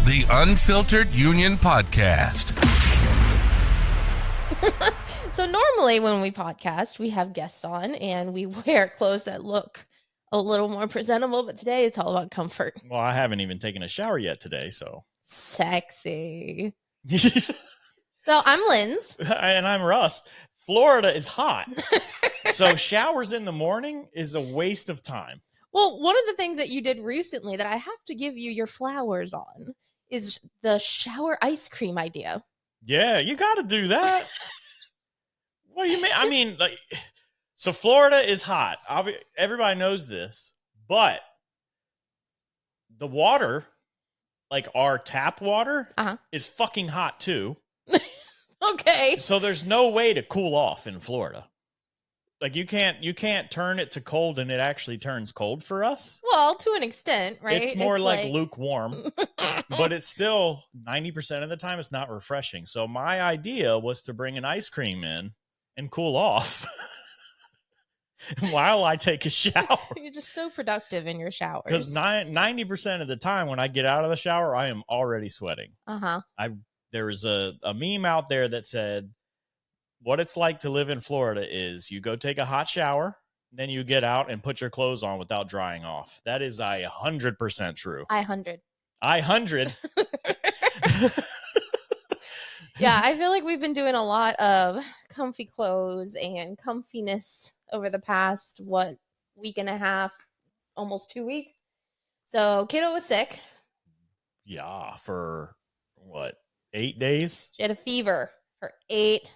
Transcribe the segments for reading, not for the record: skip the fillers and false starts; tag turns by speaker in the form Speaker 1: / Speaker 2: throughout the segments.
Speaker 1: The Unfiltered Union Podcast.
Speaker 2: So normally when we podcast, we have guests on and we wear clothes that look a little more presentable, but today it's all about comfort.
Speaker 3: Well, I haven't even taken a shower yet today, so.
Speaker 2: Sexy. So I'm Lindz.
Speaker 3: And I'm Russ. Florida is hot. So showers in the morning is a waste of time.
Speaker 2: Well, one of the things that you did recently that I have to give you your flowers on is the shower ice cream idea.
Speaker 3: Yeah, you got to do that. What do you mean? I mean, like, so Florida is hot. Everybody knows this, but the water, like our tap water, is fucking hot too.
Speaker 2: Okay.
Speaker 3: So there's no way to cool off in Florida. Like you can't turn it to cold and it actually turns cold for us.
Speaker 2: Well, to an extent, right?
Speaker 3: It's more like lukewarm, but it's still 90% of the time it's not refreshing. So my idea was to bring an ice cream in and cool off while I take a shower.
Speaker 2: You're just so productive in your showers.
Speaker 3: Because 90% of the time when I get out of the shower, I am already sweating. There was a meme out there that said, what it's like to live in Florida is you go take a hot shower, then you get out and put your clothes on without drying off. That is 100% true. 100.
Speaker 2: Yeah, I feel like we've been doing a lot of comfy clothes and comfiness over the past, week and a half, almost 2 weeks. So kiddo was sick.
Speaker 3: Yeah, for 8 days?
Speaker 2: She had a fever for 8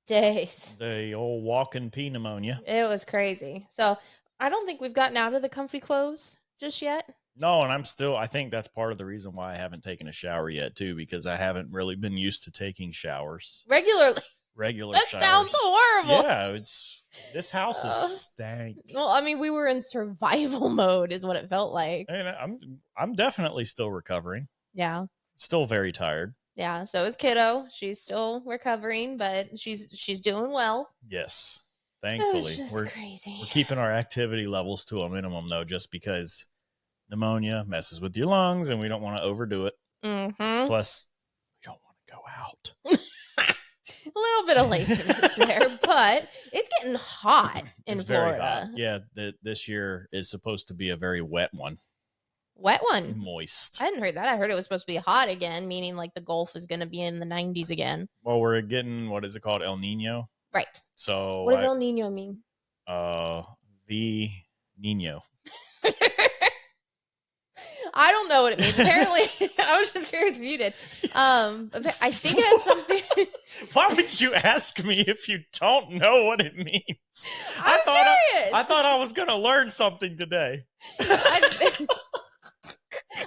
Speaker 2: days.
Speaker 3: The old walking pea pneumonia.
Speaker 2: It was crazy. So I don't think we've gotten out of the comfy clothes just yet.
Speaker 3: No, and I think that's part of the reason why I haven't taken a shower yet too, because I haven't really been used to taking showers.
Speaker 2: Regular
Speaker 3: showers.
Speaker 2: Sounds horrible.
Speaker 3: Yeah, this house is stank.
Speaker 2: Well, I mean, we were in survival mode is what it felt like.
Speaker 3: And I'm definitely still recovering.
Speaker 2: Yeah.
Speaker 3: Still very tired.
Speaker 2: Yeah, so is kiddo. She's still recovering, but she's doing well.
Speaker 3: Yes. Thankfully.
Speaker 2: We're crazy.
Speaker 3: We're keeping our activity levels to a minimum though, just because pneumonia messes with your lungs and we don't want to overdo it.
Speaker 2: Mm-hmm.
Speaker 3: Plus, we don't want to go out.
Speaker 2: A little bit of laziness there, but it's getting hot in Florida. Very hot.
Speaker 3: Yeah, this year is supposed to be a very wet one.
Speaker 2: Wet one?
Speaker 3: Moist.
Speaker 2: I hadn't heard that. I heard it was supposed to be hot again, meaning like the Gulf is going to be in the 90s again.
Speaker 3: Well, we're getting, what is it called? El Nino?
Speaker 2: Right.
Speaker 3: So
Speaker 2: what does El Nino mean?
Speaker 3: The Nino.
Speaker 2: I don't know what it means. Apparently, I was just curious if you did. I think it has something.
Speaker 3: Why would you ask me if you don't know what it means?
Speaker 2: I
Speaker 3: thought I was going to learn something today.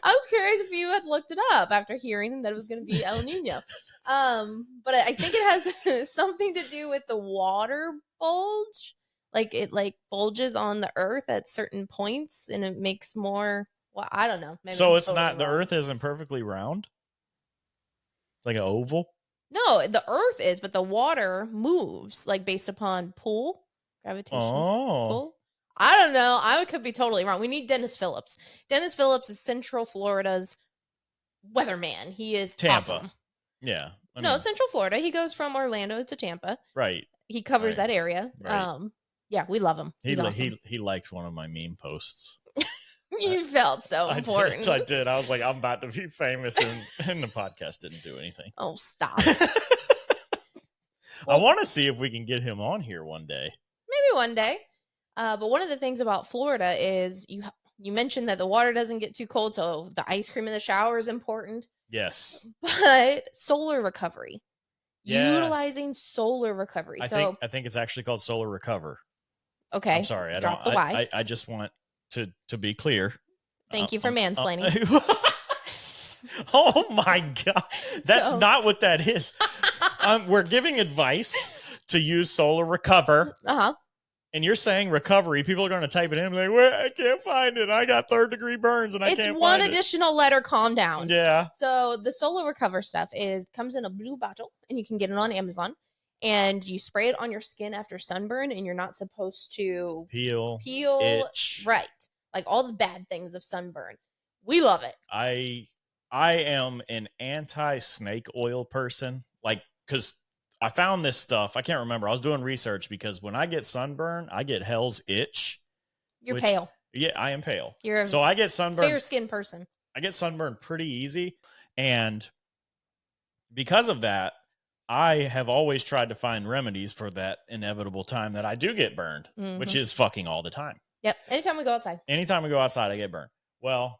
Speaker 2: I was curious if you had looked it up after hearing that it was going to be El Nino. But I think it has something to do with the water bulge. Like it bulges on the earth at certain points and it makes more, well, I don't know. Maybe
Speaker 3: so it's totally not, the earth isn't perfectly round? It's like an oval?
Speaker 2: No, the earth is, but the water moves like based upon gravitation. Pull. I don't know. I could be totally wrong. We need Dennis Phillips. Dennis Phillips is Central Florida's weatherman. He is
Speaker 3: Tampa.
Speaker 2: Awesome.
Speaker 3: Yeah.
Speaker 2: Central Florida. He goes from Orlando to Tampa.
Speaker 3: Right.
Speaker 2: He covers that area.
Speaker 3: Right.
Speaker 2: Yeah, we love him.
Speaker 3: He liked one of my meme posts.
Speaker 2: You felt so important.
Speaker 3: I did. I was like, I'm about to be famous, and the podcast didn't do anything.
Speaker 2: Oh, stop.
Speaker 3: I want to see if we can get him on here one day.
Speaker 2: Maybe one day. But one of the things about Florida is you mentioned that the water doesn't get too cold, so the ice cream in the shower is important.
Speaker 3: Yes.
Speaker 2: But solar recovery.
Speaker 3: Yes.
Speaker 2: Utilizing solar recovery.
Speaker 3: I think it's actually called solar recover.
Speaker 2: Okay.
Speaker 3: I'm sorry.
Speaker 2: Drop the Y.
Speaker 3: I just want to be clear.
Speaker 2: Thank you for mansplaining.
Speaker 3: Oh my God. That's not what that is. We're giving advice to use solar recover. And you're saying recovery. People are going to type it in and be like, "Where? I can't find it. I got 3rd-degree burns and I can't find it." It's
Speaker 2: one additional letter. Calm down.
Speaker 3: Yeah.
Speaker 2: So the solar recover stuff comes in a blue bottle and you can get it on Amazon. And you spray it on your skin after sunburn and you're not supposed to
Speaker 3: peel, itch.
Speaker 2: Right. Like all the bad things of sunburn. We love it.
Speaker 3: I I am an anti-snake oil person. Like, because I found this stuff. I can't remember. I was doing research because when I get sunburn, I get hell's itch.
Speaker 2: You're pale.
Speaker 3: Yeah, I am pale.
Speaker 2: So
Speaker 3: I get sunburn.
Speaker 2: Fair-skinned person.
Speaker 3: I get sunburned pretty easy. And because of that, I have always tried to find remedies for that inevitable time that I do get burned, which is fucking all the time.
Speaker 2: Yep. Anytime we go outside.
Speaker 3: I get burned. Well,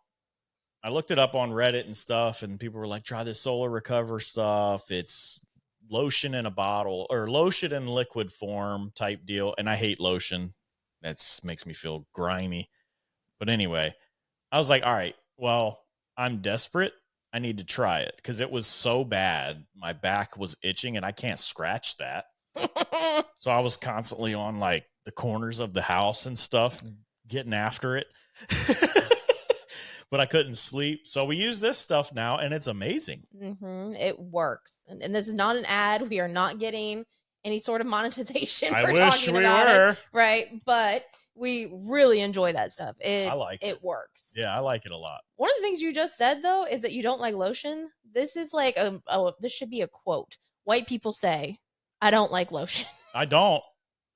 Speaker 3: I looked it up on Reddit and stuff, and people were like, try this Solar Recover stuff. It's lotion in a bottle or lotion in liquid form type deal. And I hate lotion. That makes me feel grimy. But anyway, I was like, all right, well, I'm desperate. I need to try it because it was so bad. My back was itching and I can't scratch that. So I was constantly on like the corners of the house and stuff, getting after it. But I couldn't sleep. So we use this stuff now and it's amazing.
Speaker 2: It works. And this is not an ad. We are not getting any sort of monetization for
Speaker 3: I wish
Speaker 2: talking
Speaker 3: we
Speaker 2: about
Speaker 3: were.
Speaker 2: it. Right. But we really enjoy that stuff. I like it. It works.
Speaker 3: Yeah, I like it a lot.
Speaker 2: One of the things you just said, though, is that you don't like lotion. This is like this should be a quote. White people say, I don't like lotion.
Speaker 3: I don't.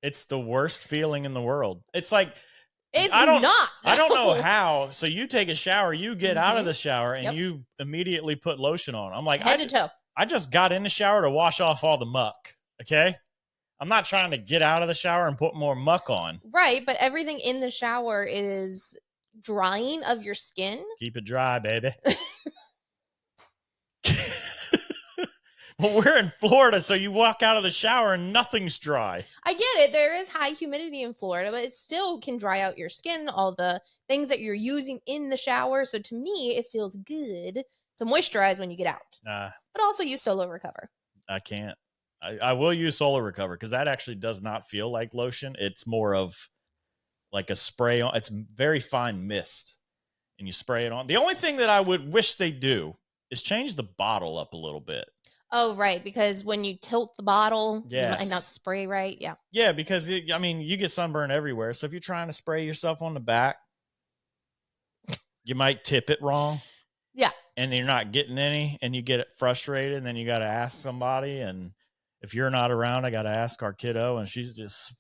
Speaker 3: It's the worst feeling in the world. It's like,
Speaker 2: I don't
Speaker 3: know how. So you take a shower, you get out of the shower, and you immediately put lotion on. I'm like,
Speaker 2: head to toe.
Speaker 3: I just got in the shower to wash off all the muck. Okay. I'm not trying to get out of the shower and put more muck on. Right,
Speaker 2: but everything in the shower is drying of your skin.
Speaker 3: Keep it dry, baby. Well, we're in Florida, so you walk out of the shower and nothing's dry.
Speaker 2: I get it. There is high humidity in Florida, but it still can dry out your skin, all the things that you're using in the shower. So to me, it feels good to moisturize when you get out. But also use Solar Recover.
Speaker 3: I can't. I will use Solar Recover because that actually does not feel like lotion. It's more of like a spray on. It's very fine mist, and you spray it on. The only thing that I would wish they do is change the bottle up a little bit.
Speaker 2: Oh, right, because when you tilt the bottle and not spray right,
Speaker 3: yeah, because you get sunburn everywhere. So if you're trying to spray yourself on the back, you might tip it wrong.
Speaker 2: Yeah,
Speaker 3: and you're not getting any, and you get frustrated, and then you got to ask somebody and. If you're not around, I got to ask our kiddo, and she's just...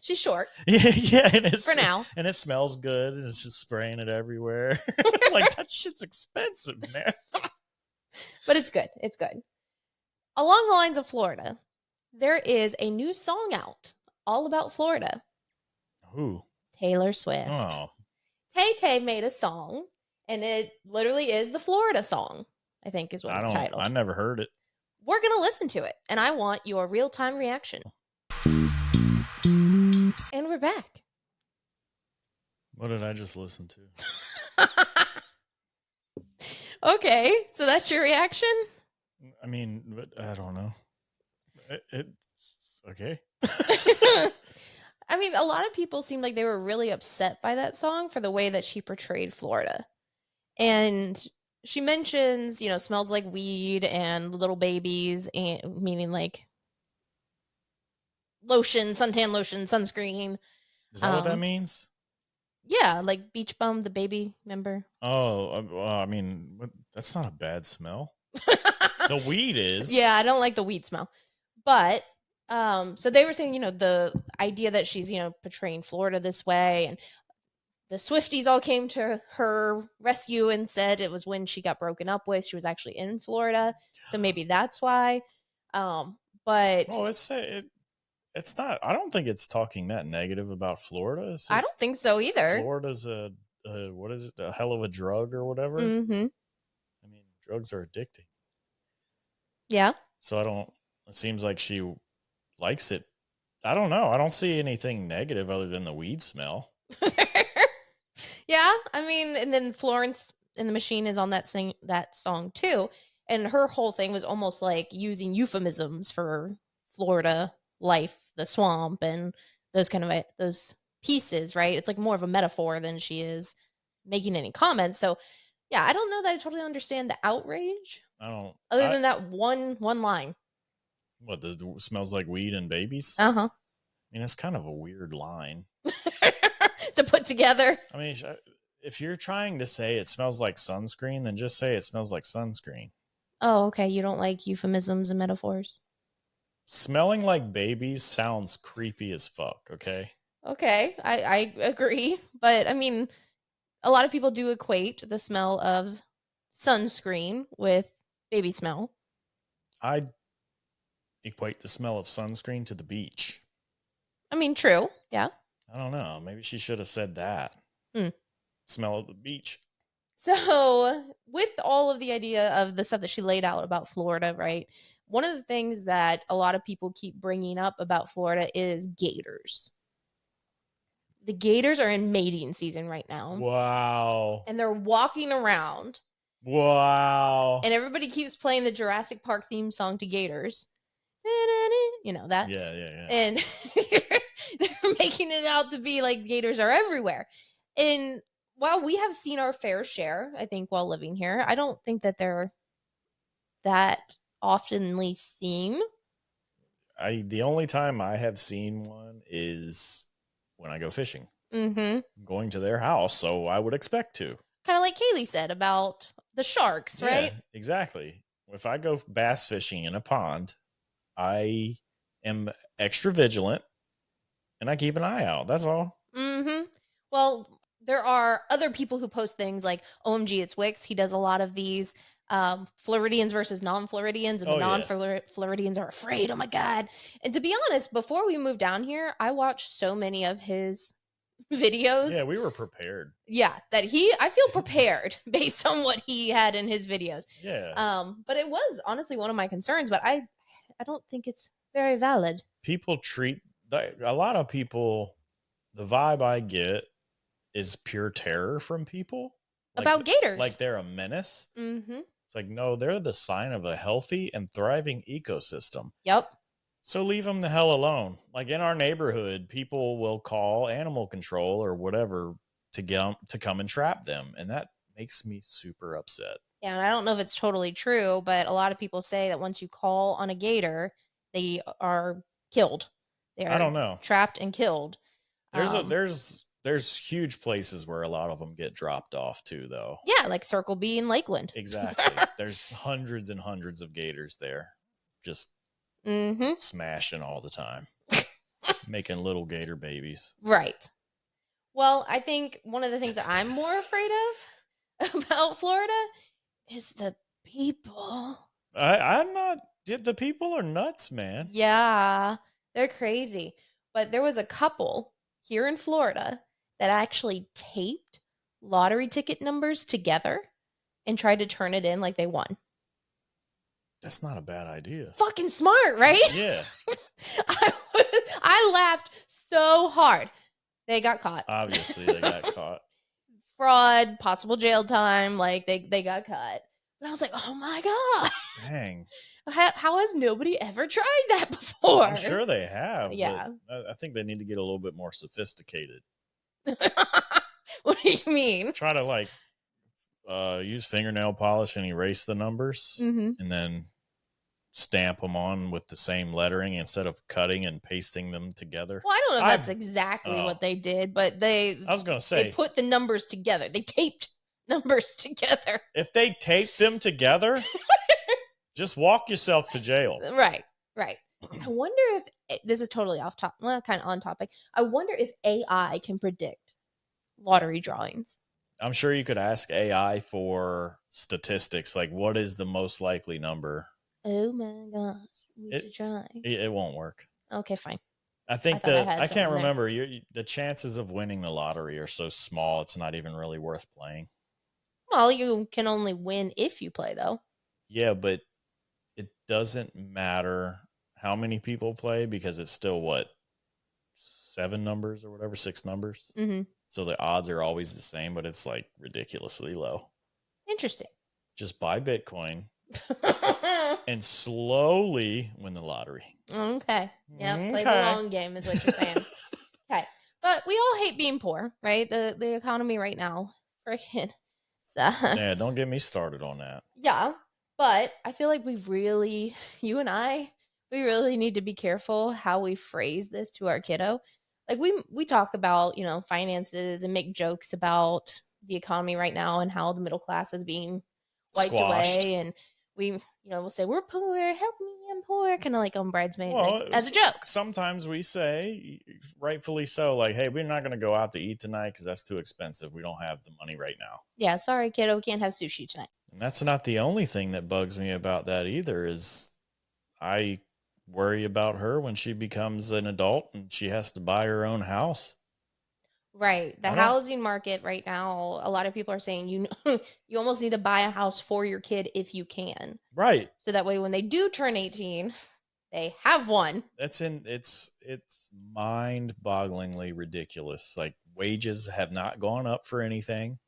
Speaker 2: she's short.
Speaker 3: Yeah. And it's,
Speaker 2: for now.
Speaker 3: And it smells good, and it's just spraying it everywhere. Like, that shit's expensive, man.
Speaker 2: But it's good. It's good. Along the lines of Florida, there is a new song out all about Florida.
Speaker 3: Who?
Speaker 2: Taylor Swift.
Speaker 3: Oh.
Speaker 2: Tay-Tay made a song, and it literally is the Florida song, I think is what it's titled.
Speaker 3: I never heard it.
Speaker 2: We're going to listen to it, and I want your real-time reaction. And we're back.
Speaker 3: What did I just listen to?
Speaker 2: Okay, so that's your reaction?
Speaker 3: I mean, I don't know. It's okay.
Speaker 2: I mean, a lot of people seemed like they were really upset by that song for the way that she portrayed Florida. And... she mentions, smells like weed and little babies, and meaning like lotion, suntan lotion, sunscreen.
Speaker 3: Is that what that means?
Speaker 2: Yeah, like Beach Bum, the baby, remember?
Speaker 3: Oh, I mean, that's not a bad smell. The weed is.
Speaker 2: Yeah, I don't like the weed smell. But, so they were saying, the idea that she's, portraying Florida this way, and the Swifties all came to her rescue and said it was when she got broken up with. She was actually in Florida. So maybe that's why. But
Speaker 3: it's not. I don't think it's talking that negative about Florida.
Speaker 2: I don't think so either.
Speaker 3: Florida's what is it? A hell of a drug or whatever.
Speaker 2: Mm-hmm.
Speaker 3: I mean, drugs are addicting.
Speaker 2: Yeah.
Speaker 3: So it seems like she likes it. I don't know. I don't see anything negative other than the weed smell.
Speaker 2: Yeah, I mean, and then Florence and the Machine is on that song too, and her whole thing was almost like using euphemisms for Florida life, the swamp, and those kind of those pieces, right? It's like more of a metaphor than she is making any comments. So, yeah, I don't know that I totally understand the outrage. Other than that one line.
Speaker 3: What, smells like weed and babies?
Speaker 2: Uh-huh.
Speaker 3: I mean, it's kind of a weird line.
Speaker 2: To put together.
Speaker 3: I mean, If you're trying to say it smells like sunscreen, then just say it smells like sunscreen.
Speaker 2: Oh, okay. You don't like euphemisms and metaphors?
Speaker 3: Smelling like babies sounds creepy as fuck, okay?
Speaker 2: Okay, I agree. But I mean, a lot of people do equate the smell of sunscreen with baby smell.
Speaker 3: I equate the smell of sunscreen to the beach.
Speaker 2: I mean, true. Yeah.
Speaker 3: I don't know. Maybe she should have said that. Smell of the beach.
Speaker 2: So, with all of the idea of the stuff that she laid out about Florida, right? One of the things that a lot of people keep bringing up about Florida is gators. The gators are in mating season right now.
Speaker 3: Wow.
Speaker 2: And they're walking around.
Speaker 3: Wow.
Speaker 2: And everybody keeps playing the Jurassic Park theme song to gators. You know that?
Speaker 3: Yeah.
Speaker 2: And they're making it out to be like gators are everywhere. And while we have seen our fair share, I think, while living here, I don't think that they're that oftenly seen.
Speaker 3: The only time I have seen one is when I go fishing. I'm going to their house, so I would expect to.
Speaker 2: Kind of like Kaylee said about the sharks, right?
Speaker 3: Yeah, exactly. If I go bass fishing in a pond, I am extra vigilant and I keep an eye out. That's all.
Speaker 2: Well, there are other people who post things like OMG, it's Wix. He does a lot of these Floridians versus non-Floridians, and the non-Floridians are afraid. Oh my God. And to be honest, before we moved down here, I watched so many of his videos.
Speaker 3: Yeah, we were prepared.
Speaker 2: Yeah, I feel prepared based on what he had in his videos.
Speaker 3: Yeah.
Speaker 2: But it was honestly one of my concerns, but I don't think it's very valid.
Speaker 3: People a lot of people, the vibe I get is pure terror from people.
Speaker 2: About gators.
Speaker 3: Like they're a menace. It's like, no, they're the sign of a healthy and thriving ecosystem.
Speaker 2: Yep.
Speaker 3: So leave them the hell alone. Like in our neighborhood, people will call animal control or whatever to come and trap them. And that makes me super upset.
Speaker 2: Yeah, and I don't know if it's totally true, but a lot of people say that once you call on a gator, they are killed.
Speaker 3: I don't know.
Speaker 2: Trapped and killed.
Speaker 3: There's huge places where a lot of them get dropped off too, though.
Speaker 2: Yeah, like Circle B in Lakeland.
Speaker 3: Exactly. There's hundreds and hundreds of gators there, just smashing all the time, making little gator babies.
Speaker 2: Right. Well, I think one of the things that I'm more afraid of about Florida is the people.
Speaker 3: I'm not. The people are nuts, man.
Speaker 2: Yeah, they're crazy. But there was a couple here in Florida that actually taped lottery ticket numbers together and tried to turn it in like they won.
Speaker 3: That's not a bad idea.
Speaker 2: Fucking smart, right?
Speaker 3: Yeah.
Speaker 2: I laughed so hard. They got caught.
Speaker 3: Obviously, they got caught.
Speaker 2: Fraud, possible jail time. Like they got caught. But I was like, oh my God.
Speaker 3: Dang.
Speaker 2: How has nobody ever tried that before?
Speaker 3: I'm sure they have.
Speaker 2: Yeah.
Speaker 3: I think they need to get a little bit more sophisticated.
Speaker 2: What do you mean?
Speaker 3: Try to use fingernail polish and erase the numbers and then stamp them on with the same lettering instead of cutting and pasting them together.
Speaker 2: Well, I don't know if that's exactly what they did, but I
Speaker 3: was going to say,
Speaker 2: they put the numbers together. They taped numbers together.
Speaker 3: If they taped them together, just walk yourself to jail.
Speaker 2: Right. I wonder if this is totally off topic, well, kind of on topic. I wonder if AI can predict lottery drawings.
Speaker 3: I'm sure you could ask AI for statistics, like what is the most likely number.
Speaker 2: Oh my gosh, we should try.
Speaker 3: It won't work.
Speaker 2: Okay, fine.
Speaker 3: I think I can't remember. The chances of winning the lottery are so small, it's not even really worth playing.
Speaker 2: Well, you can only win if you play, though.
Speaker 3: Yeah, but it doesn't matter how many people play because it's still 7 numbers or whatever, 6 numbers. So the odds are always the same, but it's like ridiculously low.
Speaker 2: Interesting.
Speaker 3: Just buy Bitcoin and slowly win the lottery.
Speaker 2: Okay. Yeah. Play the long game is what you're saying. Okay. But we all hate being poor, right? The economy right now freaking sucks.
Speaker 3: Yeah, don't get me started on that.
Speaker 2: Yeah. But I feel like you and I, we really need to be careful how we phrase this to our kiddo. Like we talk about, finances and make jokes about the economy right now and how the middle class is being wiped
Speaker 3: Squashed.
Speaker 2: away, and we, we'll say we're poor, help me, I'm poor, kind of like on Bridesmaid, like, as a joke.
Speaker 3: Sometimes we say, rightfully so, like, hey, we're not going to go out to eat tonight because that's too expensive. We don't have the money right now.
Speaker 2: Yeah, sorry, kiddo, we can't have sushi tonight.
Speaker 3: And that's not the only thing that bugs me about that either, is I worry about her when she becomes an adult and she has to buy her own house.
Speaker 2: Right. The housing market right now, a lot of people are saying you almost need to buy a house for your kid if you can.
Speaker 3: Right.
Speaker 2: So that way when they do turn 18, they have one.
Speaker 3: It's mind-bogglingly ridiculous. Like, wages have not gone up for anything,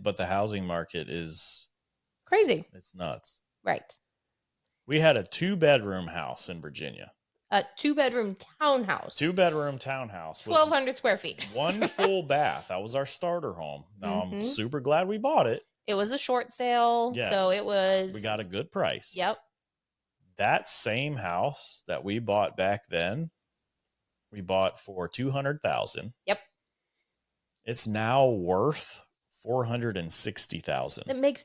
Speaker 3: but the housing market is
Speaker 2: crazy.
Speaker 3: It's nuts.
Speaker 2: Right.
Speaker 3: We had a 2-bedroom house in Virginia.
Speaker 2: A 2-bedroom townhouse.
Speaker 3: 2-bedroom townhouse.
Speaker 2: 1,200 square feet.
Speaker 3: 1 full bath. That was our starter home. Now, I'm super glad we bought it.
Speaker 2: It was a short sale. Yes. So it was...
Speaker 3: We got a good price.
Speaker 2: Yep.
Speaker 3: That same house that we bought back then, we bought for $200,000.
Speaker 2: Yep.
Speaker 3: It's now worth $460,000.
Speaker 2: It makes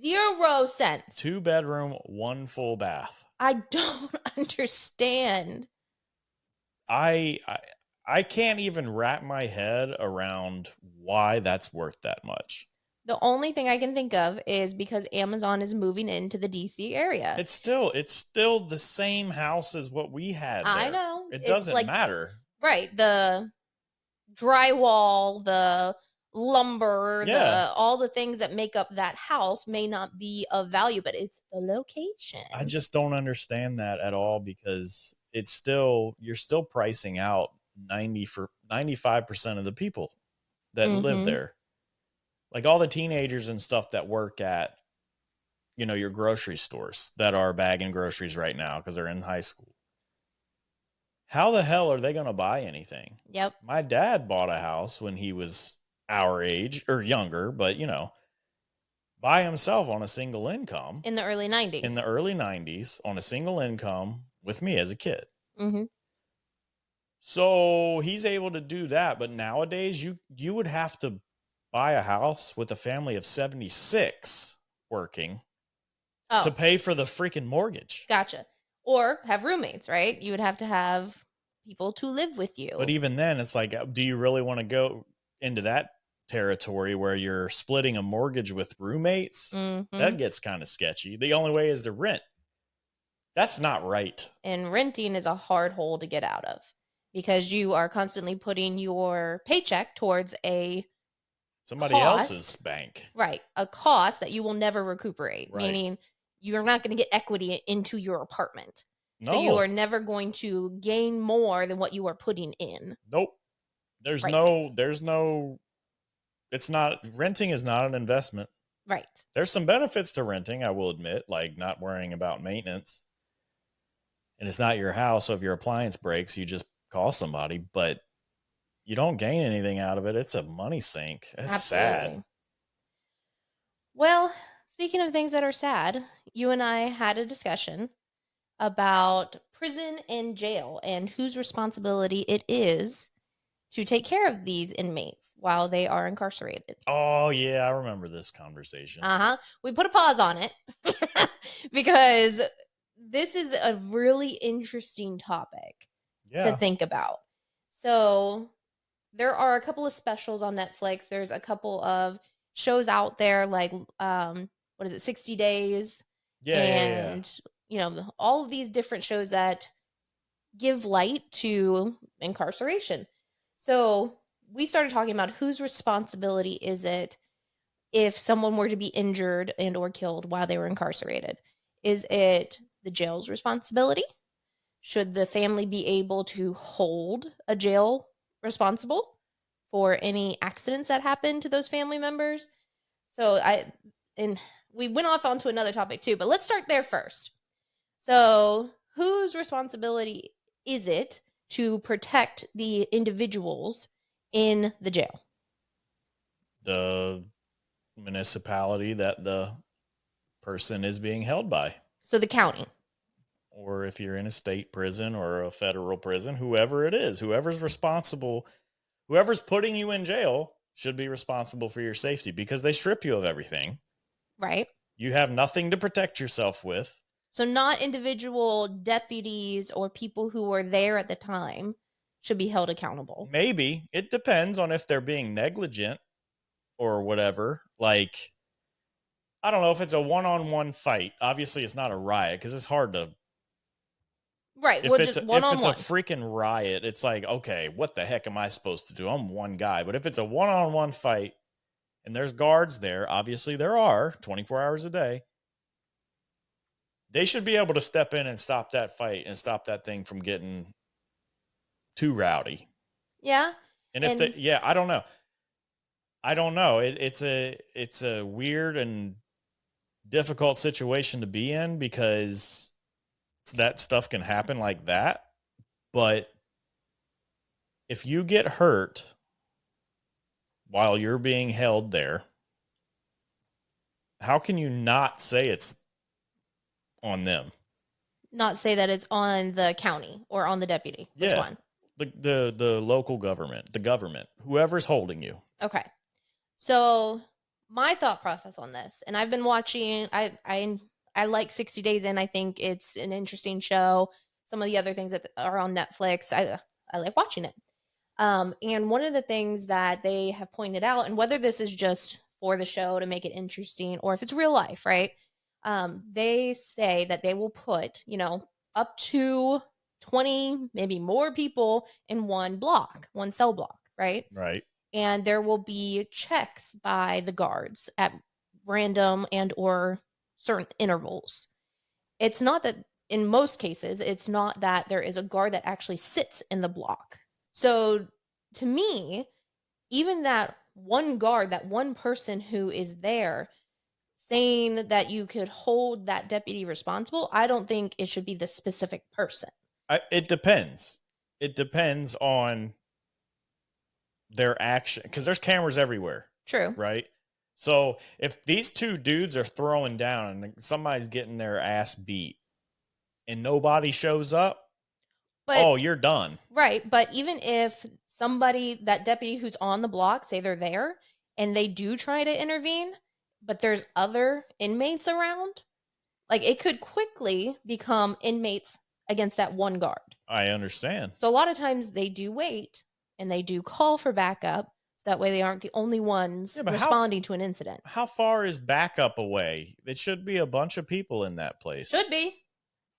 Speaker 2: 0 sense.
Speaker 3: 2-bedroom, 1 full bath.
Speaker 2: I don't understand.
Speaker 3: I can't even wrap my head around why that's worth that much.
Speaker 2: The only thing I can think of is because Amazon is moving into the DC area.
Speaker 3: It's still the same house as what we had there.
Speaker 2: I know.
Speaker 3: It doesn't matter.
Speaker 2: Right. The drywall, the lumber, all the things that make up that house may not be of value, but it's the location.
Speaker 3: I just don't understand that at all, because you're still pricing out 95% of the people that live there. Like all the teenagers and stuff that work at, your grocery stores that are bagging groceries right now because they're in high school. How the hell are they going to buy anything?
Speaker 2: Yep.
Speaker 3: My dad bought a house when he was our age or younger, but by himself on a single income
Speaker 2: in the early 90s.
Speaker 3: In the early 90s on a single income with me as a kid.
Speaker 2: Mm-hmm.
Speaker 3: So he's able to do that, but nowadays you would have to buy a house with a family of 76 working to pay for the freaking mortgage.
Speaker 2: Gotcha. Or have roommates, right? You would have to have people to live with you.
Speaker 3: But even then, it's like, do you really want to go into that territory where you're splitting a mortgage with roommates? That gets kind of sketchy. The only way is to rent. That's not right.
Speaker 2: And renting is a hard hole to get out of, because you are constantly putting your paycheck towards
Speaker 3: somebody else's bank.
Speaker 2: Right. A cost that you will never recuperate, meaning you're not going to get equity into your apartment. No. So you are never going to gain more than what you are putting in.
Speaker 3: Nope. Renting is not an investment.
Speaker 2: Right.
Speaker 3: There's some benefits to renting, I will admit, like not worrying about maintenance. And it's not your house, so if your appliance breaks, you just call somebody, but you don't gain anything out of it. It's a money sink. It's sad.
Speaker 2: Well, speaking of things that are sad, you and I had a discussion about prison and jail and whose responsibility it is to take care of these inmates while they are incarcerated.
Speaker 3: Oh, yeah, I remember this conversation.
Speaker 2: We put a pause on it because this is a really interesting topic to think about. So there are a couple of specials on Netflix. There's a couple of shows out there like, 60 Days? All of these different shows that give light to incarceration. So we started talking about whose responsibility is it if someone were to be injured and or killed while they were incarcerated. Is it the jail's responsibility? Should the family be able to hold a jail responsible for any accidents that happen to those family members? So we went off onto another topic too, but let's start there first. So whose responsibility is it to protect the individuals in the jail?
Speaker 3: The municipality that the person is being held by.
Speaker 2: So the county.
Speaker 3: Or if you're in a state prison or a federal prison, whoever it is, whoever's responsible, whoever's putting you in jail should be responsible for your safety because they strip you of everything.
Speaker 2: Right.
Speaker 3: You have nothing to protect yourself with.
Speaker 2: So not individual deputies or people who were there at the time should be held accountable.
Speaker 3: Maybe. It depends on if they're being negligent or whatever. Like, I don't know if it's a one-on-one fight. Obviously, it's not a riot because it's hard to...
Speaker 2: Right.
Speaker 3: If
Speaker 2: Well,
Speaker 3: it's
Speaker 2: just one-on-one.
Speaker 3: If it's a freaking riot, it's like, okay, what the heck am I supposed to do? I'm one guy. But if it's a one-on-one fight and there's guards there, obviously there are 24 hours a day, they should be able to step in and stop that fight and stop that thing from getting too rowdy.
Speaker 2: Yeah.
Speaker 3: And if I don't know. I don't know. It's a weird and difficult situation to be in because that stuff can happen like that. But if you get hurt while you're being held there, how can you not say it's on them?
Speaker 2: Not say that it's on the county or on the deputy. Which one?
Speaker 3: The local government, the government, whoever's holding you.
Speaker 2: Okay. So my thought process on this, and I've been watching, I like 60 Days In. I think it's an interesting show. Some of the other things that are on Netflix, I like watching it. And one of the things that they have pointed out, and whether this is just for the show to make it interesting or if it's real life, right? They say that they will put, up to 20, maybe more people in one cell block, right?
Speaker 3: Right.
Speaker 2: And there will be checks by the guards at random and or certain intervals. It's not that, in most cases, it's not that there is a guard that actually sits in the block. So to me, even that one guard, that one person who is there, saying that you could hold that deputy responsible, I don't think it should be the specific person.
Speaker 3: It depends. It depends on their action because there's cameras everywhere.
Speaker 2: True.
Speaker 3: Right? So if these two dudes are throwing down and somebody's getting their ass beat and nobody shows up, you're done.
Speaker 2: Right. But even if that deputy who's on the block, say they're there and they do try to intervene, but there's other inmates around, like it could quickly become inmates against that one guard.
Speaker 3: I understand.
Speaker 2: So a lot of times they do wait and they do call for backup. So that way they aren't the only ones responding to an incident.
Speaker 3: How far is backup away? It should be a bunch of people in that place.
Speaker 2: Should be.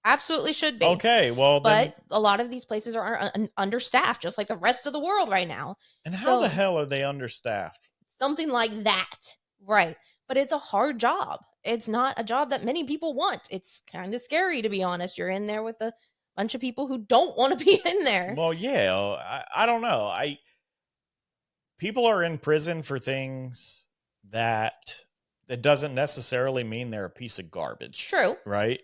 Speaker 2: Absolutely should be.
Speaker 3: Okay, well,
Speaker 2: but a lot of these places are understaffed, just like the rest of the world right now.
Speaker 3: And how the hell are they understaffed?
Speaker 2: Something like that, right? But it's a hard job. It's not a job that many people want. It's kind of scary, to be honest. You're in there with a bunch of people who don't want to be in there.
Speaker 3: Well, yeah, I don't know. People are in prison for things that doesn't necessarily mean they're a piece of garbage.
Speaker 2: True.
Speaker 3: Right?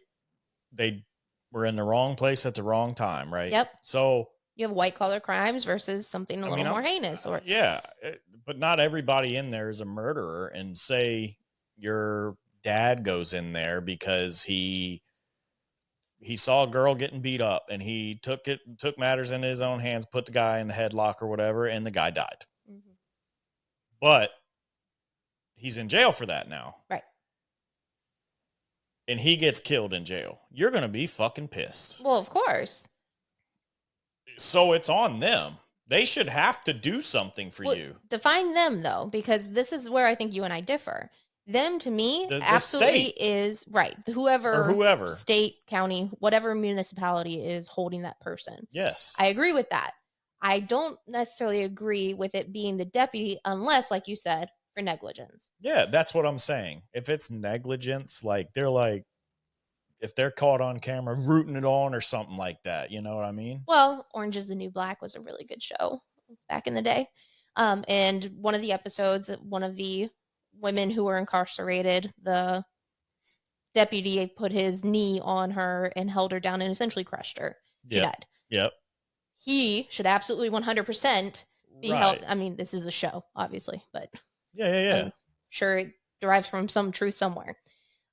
Speaker 3: They were in the wrong place at the wrong time, right?
Speaker 2: Yep.
Speaker 3: So
Speaker 2: you have white collar crimes versus something a little more heinous.
Speaker 3: But not everybody in there is a murderer. And say your dad goes in there because he saw a girl getting beat up and he took matters into his own hands, put the guy in the headlock or whatever, and the guy died. Mm-hmm. But he's in jail for that now.
Speaker 2: Right.
Speaker 3: And he gets killed in jail. You're going to be fucking pissed.
Speaker 2: Well, of course.
Speaker 3: So it's on them. They should have to do something for you.
Speaker 2: Define them, though, because this is where I think you and I differ. Them, to me, the absolutely state is right. Whoever state, county, whatever municipality is holding that person.
Speaker 3: Yes.
Speaker 2: I agree with that. I don't necessarily agree with it being the deputy unless, like you said, for negligence.
Speaker 3: Yeah, that's what I'm saying. If it's negligence, like if they're caught on camera rooting it on or something like that, you know what I mean?
Speaker 2: Well, Orange is the New Black was a really good show back in the day. And one of the episodes, one of the women who were incarcerated, the deputy put his knee on her and held her down and essentially crushed her. She died.
Speaker 3: Yep.
Speaker 2: He should absolutely 100% be held. I mean, this is a show, obviously, but
Speaker 3: yeah.
Speaker 2: I'm sure it derives from some truth somewhere.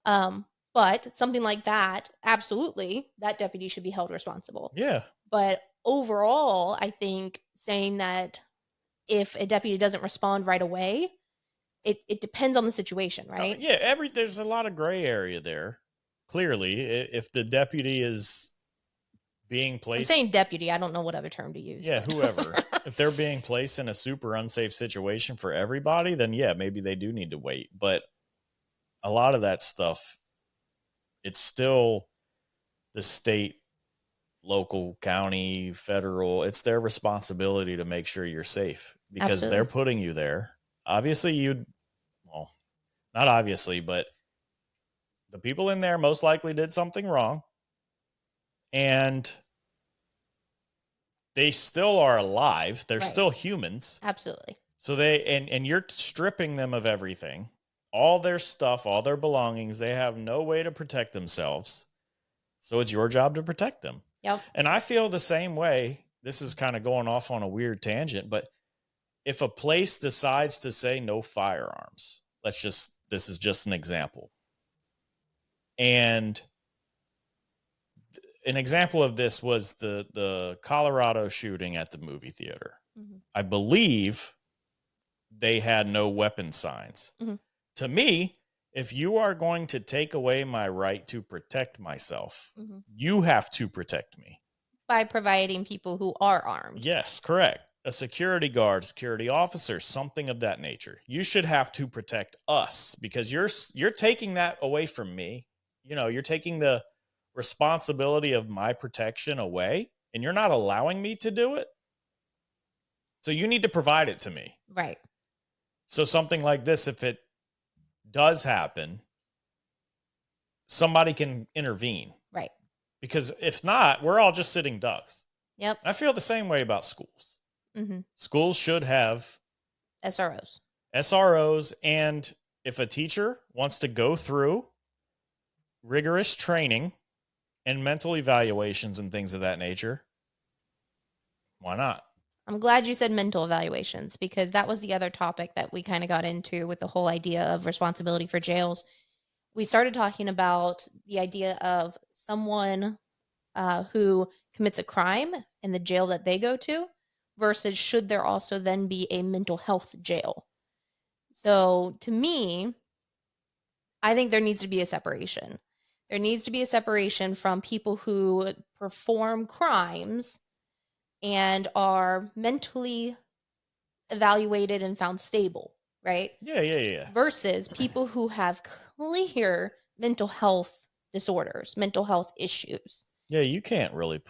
Speaker 2: But something like that, absolutely, that deputy should be held responsible.
Speaker 3: Yeah.
Speaker 2: But overall, I think saying that if a deputy doesn't respond right away, it depends on the situation, right?
Speaker 3: There's a lot of gray area there. Clearly, if the deputy is being placed,
Speaker 2: I'm saying deputy, I don't know what other term to use.
Speaker 3: Yeah,
Speaker 2: but.
Speaker 3: whoever. If they're being placed in a super unsafe situation for everybody, then yeah, maybe they do need to wait. But a lot of that stuff, it's still the state, local, county, federal, it's their responsibility to make sure you're safe because
Speaker 2: Absolutely.
Speaker 3: they're putting you there. Obviously, not obviously, but the people in there most likely did something wrong. And they still are alive. They're still humans.
Speaker 2: Absolutely.
Speaker 3: So and you're stripping them of everything, all their stuff, all their belongings. They have no way to protect themselves. So it's your job to protect them.
Speaker 2: Yep.
Speaker 3: And I feel the same way. This is kind of going off on a weird tangent, but if a place decides to say no firearms, this is just an example. And an example of this was the Colorado shooting at the movie theater. Mm-hmm. I believe they had no weapon signs. Mm-hmm. To me, if you are going to take away my right to protect myself, mm-hmm. you have to protect me.
Speaker 2: By providing people who are armed.
Speaker 3: Yes, correct. A security guard, security officer, something of that nature. You should have to protect us because you're taking that away from me. You're taking the responsibility of my protection away, and you're not allowing me to do it. So you need to provide it to me.
Speaker 2: Right.
Speaker 3: So something like this, if it does happen, somebody can intervene.
Speaker 2: Right.
Speaker 3: Because if not, we're all just sitting ducks.
Speaker 2: Yep.
Speaker 3: I feel the same way about schools.
Speaker 2: Mm-hmm.
Speaker 3: Schools should have SROs. And if a teacher wants to go through rigorous training and mental evaluations and things of that nature, why not?
Speaker 2: I'm glad you said mental evaluations because that was the other topic that we kind of got into with the whole idea of responsibility for jails. We started talking about the idea of someone who commits a crime in the jail that they go to versus should there also then be a mental health jail. So to me, I think there needs to be a separation. There needs to be a separation from people who perform crimes and are mentally evaluated and found stable, right?
Speaker 3: Yeah.
Speaker 2: Versus people who have clear mental health disorders, mental health issues.
Speaker 3: Yeah, you can't really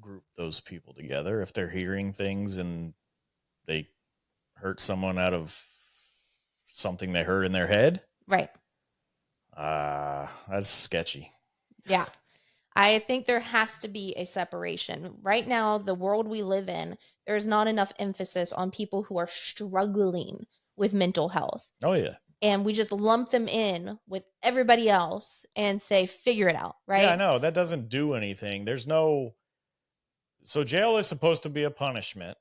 Speaker 3: group those people together if they're hearing things and they hurt someone out of something they heard in their head.
Speaker 2: Right.
Speaker 3: That's sketchy.
Speaker 2: Yeah. I think there has to be a separation. Right now, the world we live in, there's not enough emphasis on people who are struggling with mental health.
Speaker 3: Oh, yeah.
Speaker 2: And we just lump them in with everybody else and say, figure it out, right?
Speaker 3: Yeah, I know. That doesn't do anything. So jail is supposed to be a punishment,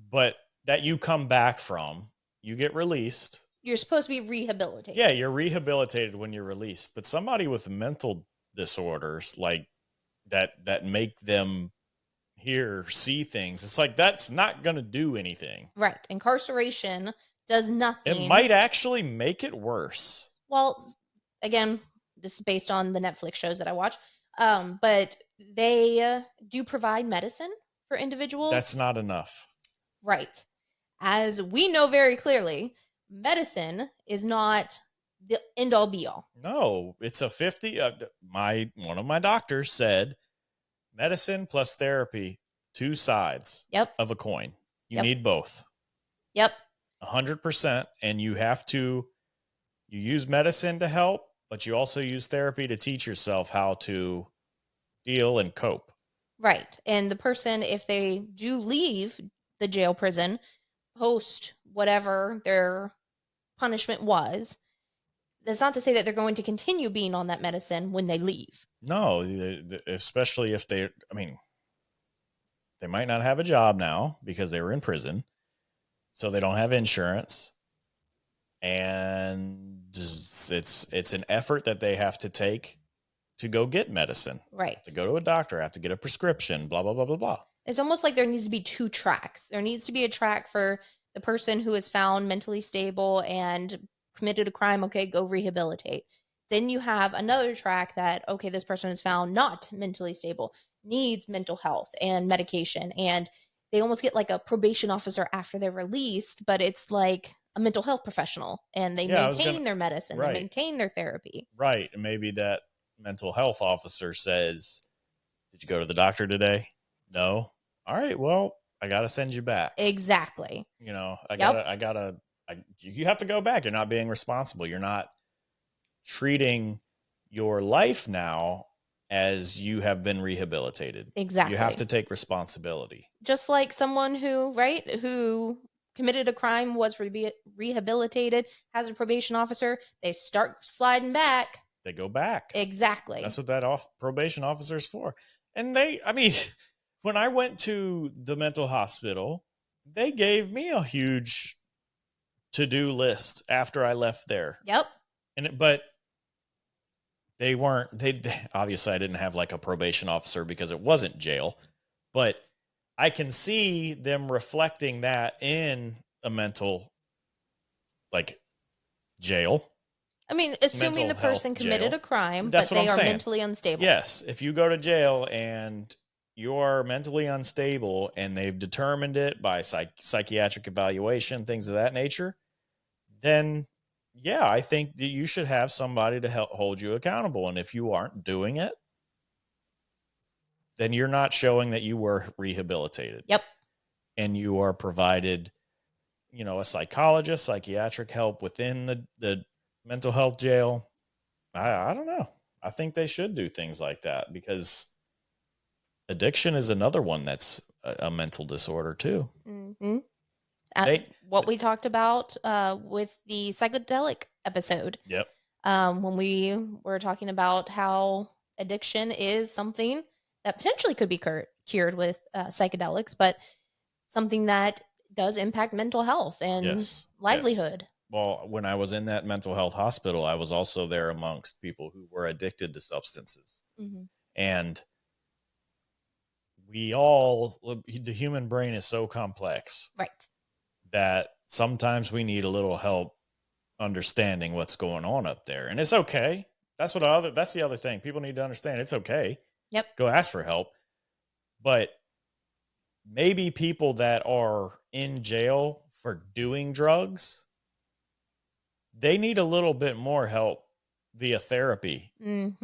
Speaker 3: but that you come back from, you get released.
Speaker 2: You're supposed to be rehabilitated.
Speaker 3: Yeah, you're rehabilitated when you're released. But somebody with mental disorders like that make them see things, it's like that's not going to do anything.
Speaker 2: Right. Incarceration does nothing.
Speaker 3: It might actually make it worse.
Speaker 2: Well, again, this is based on the Netflix shows that I watch, but they do provide medicine for individuals.
Speaker 3: That's not enough.
Speaker 2: Right. As we know very clearly, medicine is not the end all be all.
Speaker 3: No, it's a 50. One of my doctors said medicine plus therapy, two sides of a coin. You need both.
Speaker 2: Yep.
Speaker 3: 100%. And you use medicine to help, but you also use therapy to teach yourself how to deal and cope.
Speaker 2: Right. And the person, if they do leave the jail prison, post whatever their punishment was, that's not to say that they're going to continue being on that medicine when they leave.
Speaker 3: No, especially if they might not have a job now because they were in prison, so they don't have insurance, and it's an effort that they have to take to go get medicine.
Speaker 2: Right.
Speaker 3: To go to a doctor, have to get a prescription, blah, blah, blah, blah, blah.
Speaker 2: It's almost like there needs to be two tracks. There needs to be a track for the person who is found mentally stable and committed a crime. Okay, go rehabilitate. Then you have another track that, okay, this person is found not mentally stable, needs mental health and medication. And they almost get like a probation officer after they're released, but it's like a mental health professional, and they maintain their medicine, they maintain their therapy.
Speaker 3: Right. And maybe that mental health officer says, did you go to the doctor today? No. All right. Well, I got to send you back.
Speaker 2: Exactly.
Speaker 3: You know, you have to go back. You're not being responsible. You're not treating your life now as you have been rehabilitated.
Speaker 2: Exactly.
Speaker 3: You have to take responsibility.
Speaker 2: Just like someone who committed a crime, was rehabilitated, has a probation officer, they start sliding back.
Speaker 3: They go back.
Speaker 2: Exactly.
Speaker 3: That's what that probation officer is for. And when I went to the mental hospital, they gave me a huge to-do list after I left there.
Speaker 2: Yep.
Speaker 3: But they obviously I didn't have like a probation officer because it wasn't jail, but I can see them reflecting that in a mental, like, jail.
Speaker 2: I mean, assuming the person committed a crime, but they are mentally unstable.
Speaker 3: Yes. If you go to jail and you're mentally unstable and they've determined it by psychiatric evaluation, things of that nature, then yeah, I think that you should have somebody to help hold you accountable. And if you aren't doing it, then you're not showing that you were rehabilitated.
Speaker 2: Yep.
Speaker 3: And you are provided, a psychologist, psychiatric help within the mental health jail. I don't know. I think they should do things like that, because addiction is another one that's a mental disorder too.
Speaker 2: Mm-hmm. What we talked about with the psychedelic episode.
Speaker 3: Yep.
Speaker 2: When we were talking about how addiction is something that potentially could be cured with psychedelics, but something that does impact mental health and livelihood.
Speaker 3: Yes. Well, when I was in that mental health hospital, I was also there amongst people who were addicted to substances. Mm-hmm. And the human brain is so complex.
Speaker 2: Right.
Speaker 3: That sometimes we need a little help understanding what's going on up there. And it's okay. That's the other thing. People need to understand it's okay.
Speaker 2: Yep.
Speaker 3: Go ask for help. But maybe people that are in jail for doing drugs, they need a little bit more help via therapy than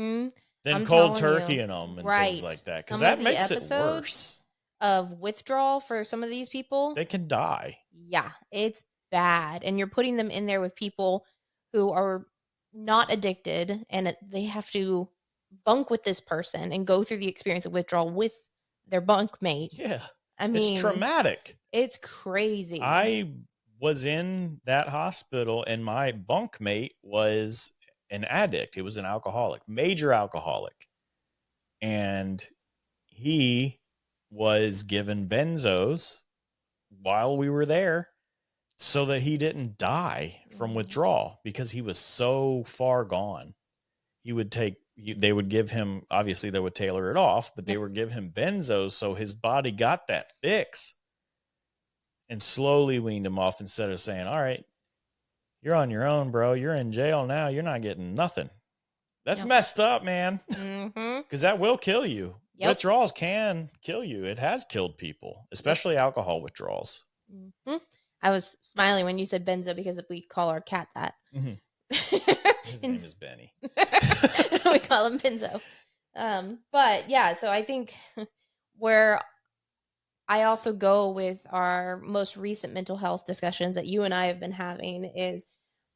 Speaker 3: cold turkeying them and things like that. Because that makes it worse.
Speaker 2: Of withdrawal for some of these people,
Speaker 3: they can die.
Speaker 2: Yeah, it's bad. And you're putting them in there with people who are not addicted, and they have to bunk with this person and go through the experience of withdrawal with their bunkmate.
Speaker 3: Yeah. I mean, it's traumatic.
Speaker 2: It's crazy.
Speaker 3: I was in that hospital and my bunkmate was an addict. He was an alcoholic, major alcoholic. And he was given benzos while we were there so that he didn't die from withdrawal, because he was so far gone. They would give him, obviously they would tailor it off, but they would give him benzos so his body got that fix and slowly weaned him off, instead of saying, all right, you're on your own, bro. You're in jail now. You're not getting nothing. That's messed up, man. Because that will kill you. Yep. Withdrawals can kill you. It has killed people, especially alcohol withdrawals.
Speaker 2: Mm-hmm. I was smiling when you said benzo, because we call our cat that.
Speaker 3: Mm-hmm. His name is Benny.
Speaker 2: We call him Benzo. But yeah, so I think where I also go with our most recent mental health discussions that you and I have been having is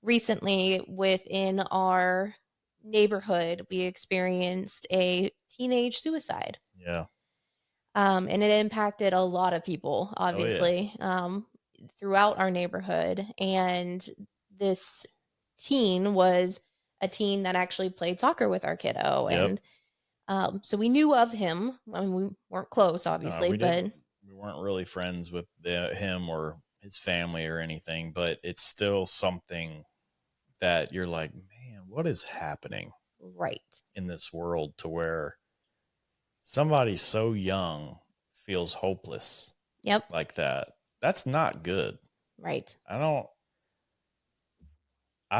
Speaker 2: recently within our neighborhood, we experienced a teenage suicide.
Speaker 3: Yeah.
Speaker 2: And it impacted a lot of people, obviously, throughout our neighborhood. And this teen was a teen that actually played soccer with our kiddo. Yep. And so we knew of him. I mean, we weren't close, obviously, but
Speaker 3: we weren't really friends with him or his family or anything, but it's still something that you're like, man, what is happening
Speaker 2: right
Speaker 3: in this world to where somebody so young feels hopeless.
Speaker 2: Yep.
Speaker 3: Like that. That's not good.
Speaker 2: Right.
Speaker 3: I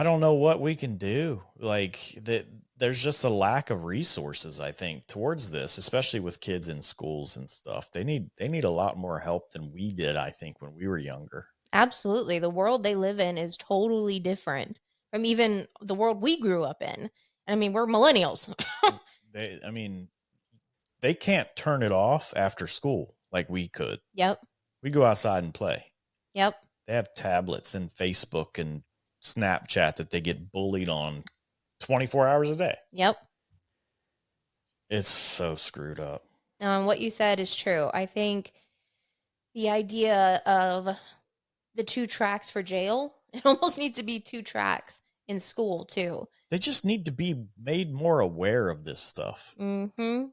Speaker 3: don't know what we can do. Like that, there's just a lack of resources, I think, towards this, especially with kids in schools and stuff. They need a lot more help than we did, I think, when we were younger.
Speaker 2: Absolutely. The world they live in is totally different from even the world we grew up in. I mean, we're millennials.
Speaker 3: They can't turn it off after school like we could.
Speaker 2: Yep.
Speaker 3: We go outside and play.
Speaker 2: Yep.
Speaker 3: They have tablets and Facebook and Snapchat that they get bullied on 24 hours a day.
Speaker 2: Yep.
Speaker 3: It's so screwed up.
Speaker 2: What you said is true. I think the idea of the 2 tracks for jail, it almost needs to be 2 tracks in school too.
Speaker 3: They just need to be made more aware of this stuff.
Speaker 2: Mm-hmm.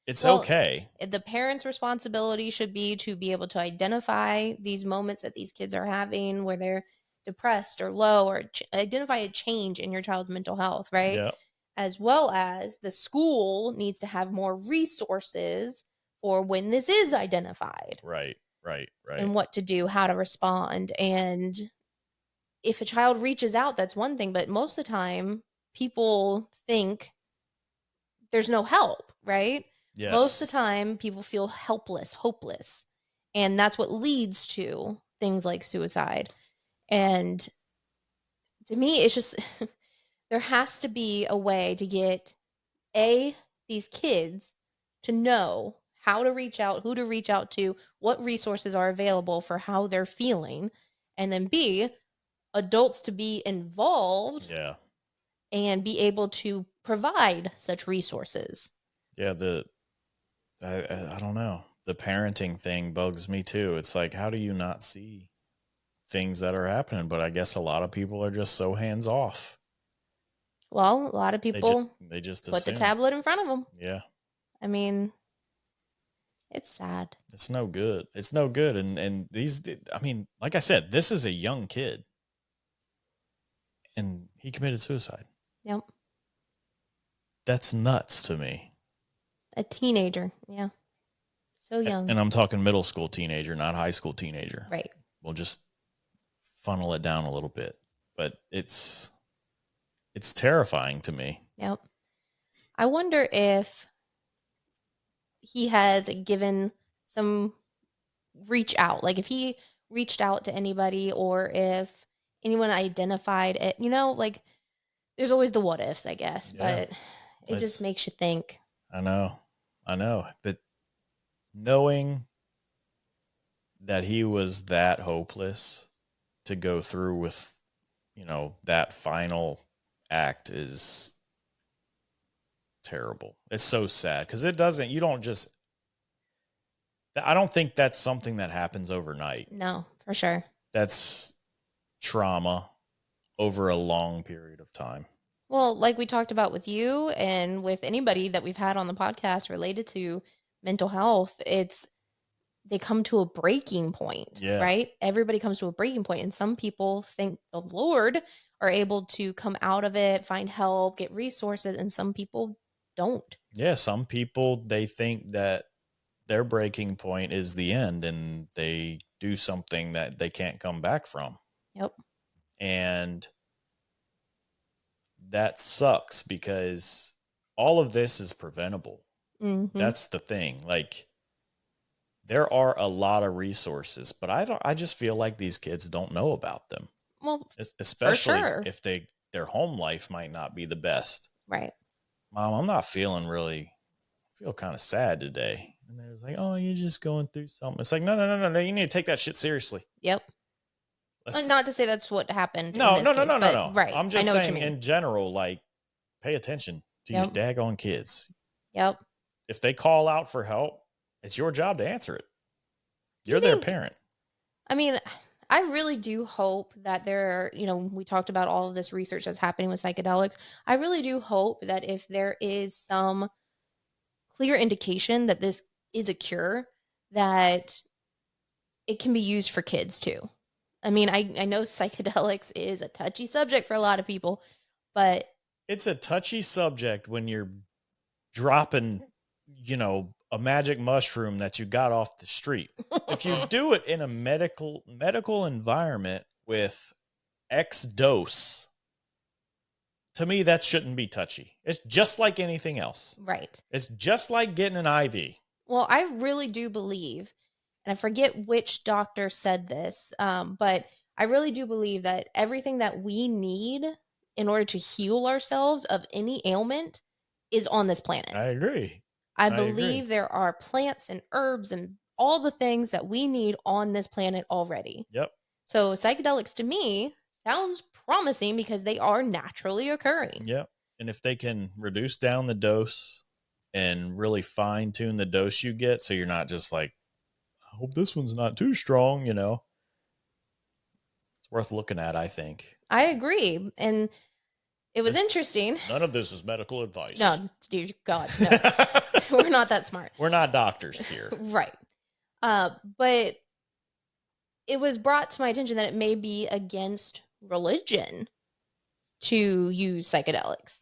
Speaker 3: It's okay.
Speaker 2: The parents' responsibility should be to be able to identify these moments that these kids are having where they're depressed or low, or identify a change in your child's mental health, right?
Speaker 3: Yeah.
Speaker 2: As well as the school needs to have more resources for when this is identified.
Speaker 3: Right.
Speaker 2: And what to do, how to respond. And if a child reaches out, that's one thing. But most of the time, people think there's no help, right?
Speaker 3: Yes.
Speaker 2: Most of the time, people feel helpless, hopeless. And that's what leads to things like suicide. And to me, it's just, there has to be a way to get, these kids to know how to reach out, who to reach out to, what resources are available for how they're feeling. And then B, adults to be involved.
Speaker 3: Yeah.
Speaker 2: And be able to provide such resources.
Speaker 3: Yeah, I don't know. The parenting thing bugs me too. It's like, how do you not see things that are happening? But I guess a lot of people are just so hands off.
Speaker 2: Well, a lot of people
Speaker 3: they just
Speaker 2: put the tablet in front of them.
Speaker 3: Yeah.
Speaker 2: I mean, it's sad.
Speaker 3: It's no good. It's no good. And these, I mean, like I said, this is a young kid. And he committed suicide.
Speaker 2: Yep.
Speaker 3: That's nuts to me.
Speaker 2: A teenager. Yeah. So young.
Speaker 3: And I'm talking middle school teenager, not high school teenager.
Speaker 2: Right.
Speaker 3: We'll just funnel it down a little bit. But it's terrifying to me.
Speaker 2: Yep. I wonder if he had given some reach out. Like if he reached out to anybody, or if anyone identified it, like there's always the what ifs, I guess, but it just makes you think.
Speaker 3: I know. But knowing that he was that hopeless to go through with, that final act is terrible. It's so sad because I don't think that's something that happens overnight.
Speaker 2: No, for sure.
Speaker 3: That's trauma over a long period of time.
Speaker 2: Well, like we talked about with you and with anybody that we've had on the podcast related to mental health, they come to a breaking point, right? Everybody comes to a breaking point, and some people, thank the Lord, are able to come out of it, find help, get resources, and some people don't.
Speaker 3: Yeah, some people, they think that their breaking point is the end, and they do something that they can't come back from.
Speaker 2: Yep.
Speaker 3: And that sucks because all of this is preventable.
Speaker 2: Mm-hmm.
Speaker 3: That's the thing. Like, there are a lot of resources, but I just feel like these kids don't know about them.
Speaker 2: Well,
Speaker 3: especially if their home life might not be the best.
Speaker 2: Right.
Speaker 3: Mom, I'm not feeling I feel kind of sad today. And they're like, oh, you're just going through something. It's like, no. You need to take that shit seriously.
Speaker 2: Yep. Not to say that's what happened.
Speaker 3: No.
Speaker 2: Right.
Speaker 3: I'm just saying in general, like, pay attention to your daggone kids.
Speaker 2: Yep.
Speaker 3: If they call out for help, it's your job to answer it. You're their parent.
Speaker 2: I mean, I really do hope that we talked about all of this research that's happening with psychedelics. I really do hope that if there is some clear indication that this is a cure, that it can be used for kids too. I mean, I know psychedelics is a touchy subject for a lot of people, but
Speaker 3: it's a touchy subject when you're dropping, a magic mushroom that you got off the street. If you do it in a medical environment with X dose, to me, that shouldn't be touchy. It's just like anything else.
Speaker 2: Right.
Speaker 3: It's just like getting an IV.
Speaker 2: Well, I really do believe, and I forget which doctor said this, but I really do believe that everything that we need in order to heal ourselves of any ailment is on this planet.
Speaker 3: I agree.
Speaker 2: I believe there are plants and herbs and all the things that we need on this planet already.
Speaker 3: Yep.
Speaker 2: So psychedelics to me sounds promising because they are naturally occurring.
Speaker 3: Yep. And if they can reduce down the dose and really fine tune the dose you get, so you're not just like, I hope this one's not too strong, you know, it's worth looking at, I think.
Speaker 2: I agree. And it was interesting.
Speaker 3: None of this is medical advice.
Speaker 2: No, dear God, no. We're not that smart.
Speaker 3: We're not doctors here.
Speaker 2: Right. But it was brought to my attention that it may be against religion to use psychedelics.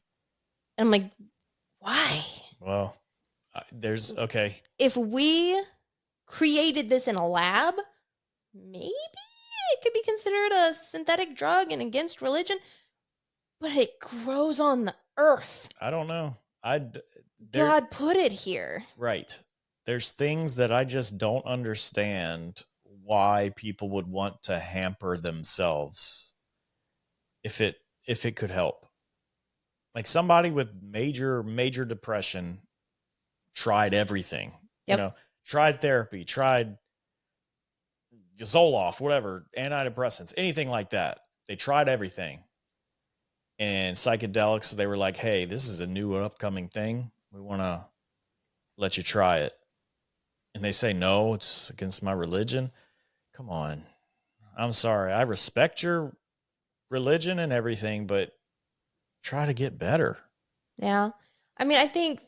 Speaker 2: And I'm like, why?
Speaker 3: Well, okay.
Speaker 2: If we created this in a lab, maybe it could be considered a synthetic drug and against religion, but it grows on the earth.
Speaker 3: I don't know.
Speaker 2: God put it here.
Speaker 3: Right. There's things that I just don't understand why people would want to hamper themselves if it could help. Like somebody with major depression tried everything.
Speaker 2: Yep.
Speaker 3: You know, tried therapy, tried Zoloft, whatever, antidepressants, anything like that. They tried everything. And psychedelics, they were like, hey, this is a new and upcoming thing. We want to let you try it. And they say, no, it's against my religion. Come on. I'm sorry. I respect your religion and everything, but try to get better.
Speaker 2: Yeah. I mean, I think